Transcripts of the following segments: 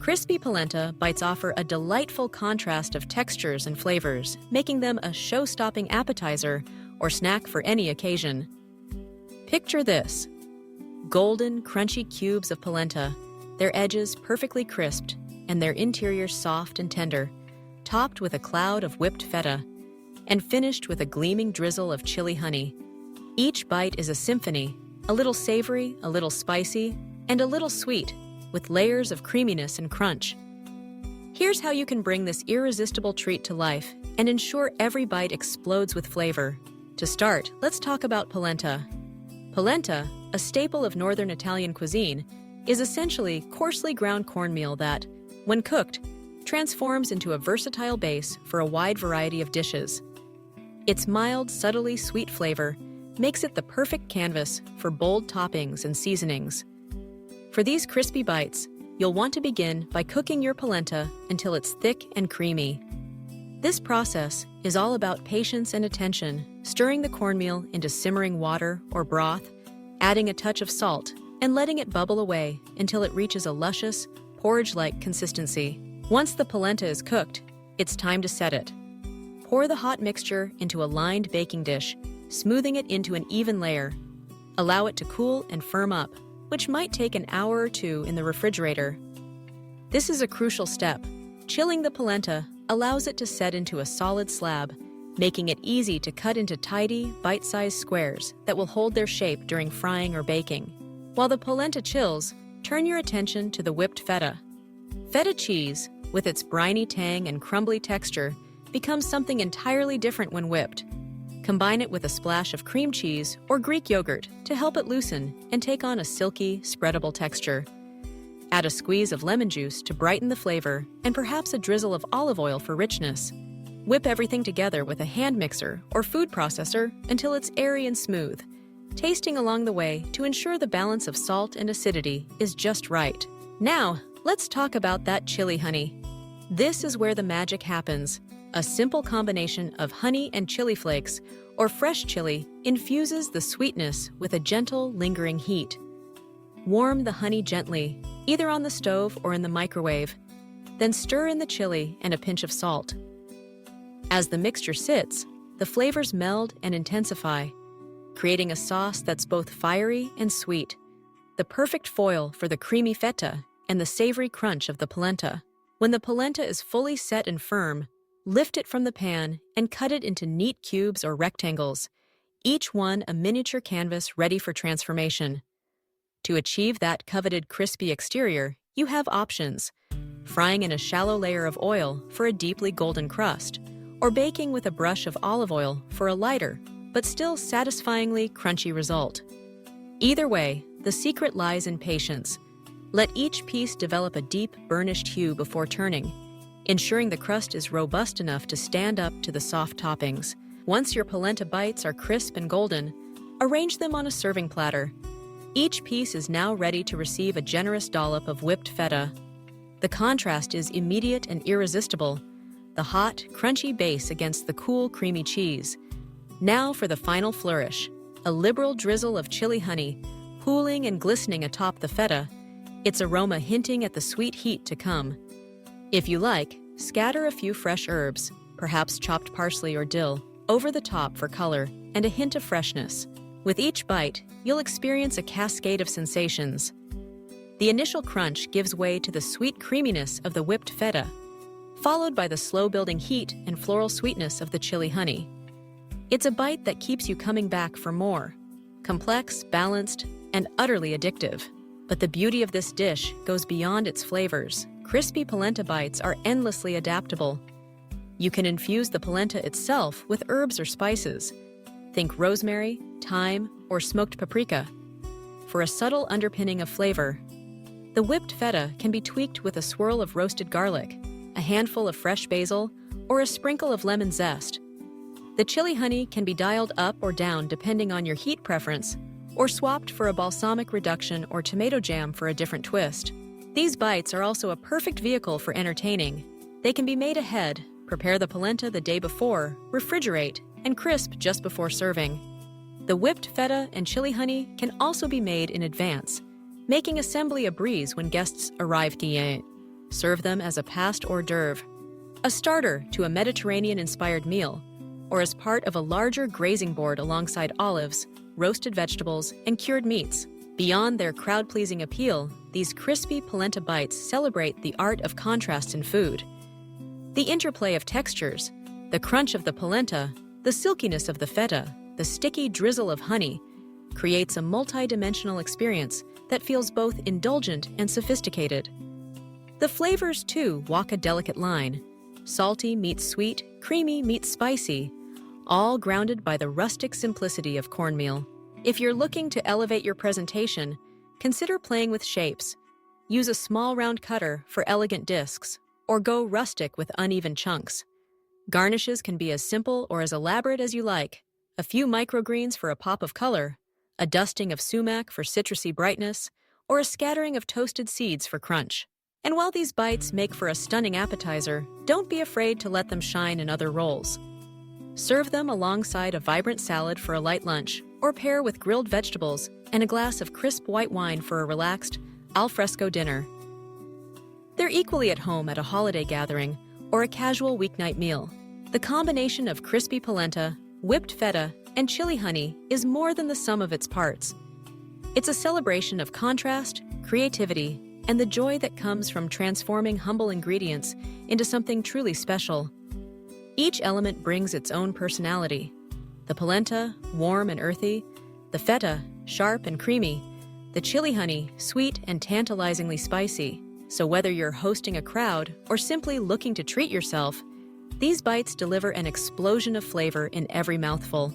Crispy polenta bites offer a delightful contrast of textures and flavors, making them a show-stopping appetizer or snack for any occasion. Picture this: golden, crunchy cubes of polenta, their edges perfectly crisped and their interior soft and tender, topped with a cloud of whipped feta, and finished with a gleaming drizzle of chili honey. Each bite is a symphony, a little savory, a little spicy, and a little sweet, with layers of creaminess and crunch. Here's how you can bring this irresistible treat to life and ensure every bite explodes with flavor. To start, let's talk about polenta. Polenta, a staple of northern Italian cuisine, is essentially coarsely ground cornmeal that, when cooked, transforms into a versatile base for a wide variety of dishes. Its mild, subtly sweet flavor makes it the perfect canvas for bold toppings and seasonings. For these crispy bites, you'll want to begin by cooking your polenta until it's thick and creamy. This process is all about patience and attention, stirring the cornmeal into simmering water or broth, adding a touch of salt, and letting it bubble away until it reaches a luscious, porridge-like consistency. Once the polenta is cooked, it's time to set it. Pour the hot mixture into a lined baking dish, smoothing it into an even layer. Allow it to cool and firm up, which might take an hour or two in the refrigerator. This is a crucial step. Chilling the polenta allows it to set into a solid slab, making it easy to cut into tidy, bite-sized squares that will hold their shape during frying or baking. While the polenta chills, turn your attention to the whipped feta. Feta cheese, with its briny tang and crumbly texture, becomes something entirely different when whipped. Combine it with a splash of cream cheese or Greek yogurt to help it loosen and take on a silky, spreadable texture. Add a squeeze of lemon juice to brighten the flavor and perhaps a drizzle of olive oil for richness. Whip everything together with a hand mixer or food processor until it's airy and smooth, tasting along the way to ensure the balance of salt and acidity is just right. Now, let's talk about that chili honey. This is where the magic happens. A simple combination of honey and chili flakes or fresh chili infuses the sweetness with a gentle, lingering heat. Warm the honey gently, either on the stove or in the microwave. Then stir in the chili and a pinch of salt. As the mixture sits, the flavors meld and intensify, creating a sauce that's both fiery and sweet, the perfect foil for the creamy feta and the savory crunch of the polenta. When the polenta is fully set and firm, lift it from the pan and cut it into neat cubes or rectangles, each one a miniature canvas ready for transformation. To achieve that coveted crispy exterior, you have options: frying in a shallow layer of oil for a deeply golden crust, or baking with a brush of olive oil for a lighter, but still satisfyingly crunchy result. Either way, the secret lies in patience. Let each piece develop a deep, burnished hue before turning, ensuring the crust is robust enough to stand up to the soft toppings. Once your polenta bites are crisp and golden, arrange them on a serving platter. Each piece is now ready to receive a generous dollop of whipped feta. The contrast is immediate and irresistible, the hot, crunchy base against the cool, creamy cheese. Now for the final flourish, a liberal drizzle of chili honey, pooling and glistening atop the feta, its aroma hinting at the sweet heat to come. If you like, scatter a few fresh herbs, perhaps chopped parsley or dill, over the top for color and a hint of freshness. With each bite, you'll experience a cascade of sensations. The initial crunch gives way to the sweet creaminess of the whipped feta, followed by the slow-building heat and floral sweetness of the chili honey. It's a bite that keeps you coming back for more. Complex, balanced, and utterly addictive. But the beauty of this dish goes beyond its flavors. Crispy polenta bites are endlessly adaptable. You can infuse the polenta itself with herbs or spices. Think rosemary, thyme, or smoked paprika for a subtle underpinning of flavor. The whipped feta can be tweaked with a swirl of roasted garlic, a handful of fresh basil, or a sprinkle of lemon zest. The chili honey can be dialed up or down depending on your heat preference, or swapped for a balsamic reduction or tomato jam for a different twist. These bites are also a perfect vehicle for entertaining. They can be made ahead, prepare the polenta the day before, refrigerate, and crisp just before serving. The whipped feta and chili honey can also be made in advance, making assembly a breeze when guests arrive. Serve them as a passed hors d'oeuvre, a starter to a Mediterranean-inspired meal, or as part of a larger grazing board alongside olives, roasted vegetables, and cured meats. Beyond their crowd-pleasing appeal, these crispy polenta bites celebrate the art of contrast in food. The interplay of textures, the crunch of the polenta, the silkiness of the feta, the sticky drizzle of honey, creates a multi-dimensional experience that feels both indulgent and sophisticated. The flavors, too, walk a delicate line. Salty meets sweet, creamy meets spicy, all grounded by the rustic simplicity of cornmeal. If you're looking to elevate your presentation, consider playing with shapes. Use a small round cutter for elegant discs, or go rustic with uneven chunks. Garnishes can be as simple or as elaborate as you like. A few microgreens for a pop of color, a dusting of sumac for citrusy brightness, or a scattering of toasted seeds for crunch. And while these bites make for a stunning appetizer, don't be afraid to let them shine in other roles. Serve them alongside a vibrant salad for a light lunch, or pair with grilled vegetables and a glass of crisp white wine for a relaxed, al fresco dinner. They're equally at home at a holiday gathering or a casual weeknight meal. The combination of crispy polenta, whipped feta, and chili honey is more than the sum of its parts. It's a celebration of contrast, creativity, and the joy that comes from transforming humble ingredients into something truly special. Each element brings its own personality. The polenta, warm and earthy, the feta, sharp and creamy, the chili honey, sweet and tantalizingly spicy. So whether you're hosting a crowd or simply looking to treat yourself, these bites deliver an explosion of flavor in every mouthful.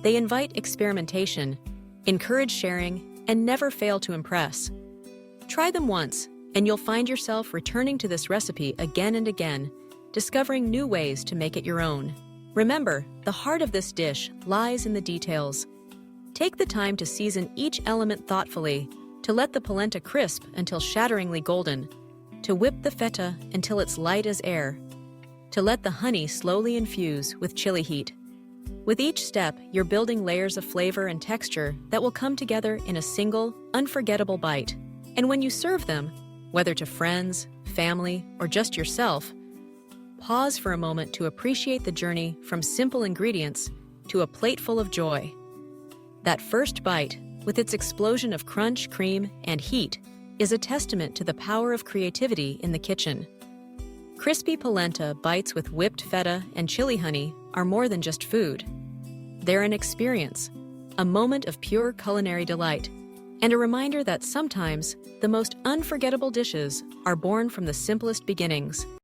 They invite experimentation, encourage sharing, and never fail to impress. Try them once, and you'll find yourself returning to this recipe again and again, discovering new ways to make it your own. Remember, the heart of this dish lies in the details. Take the time to season each element thoughtfully, to let the polenta crisp until shatteringly golden, to whip the feta until it's light as air, to let the honey slowly infuse with chili heat. With each step, you're building layers of flavor and texture that will come together in a single, unforgettable bite. And when you serve them, whether to friends, family, or just yourself, pause for a moment to appreciate the journey from simple ingredients to a plate full of joy. That first bite, with its explosion of crunch, cream, and heat, is a testament to the power of creativity in the kitchen. Crispy polenta bites with whipped feta and chili honey are more than just food. They're an experience, a moment of pure culinary delight, and a reminder that sometimes the most unforgettable dishes are born from the simplest beginnings.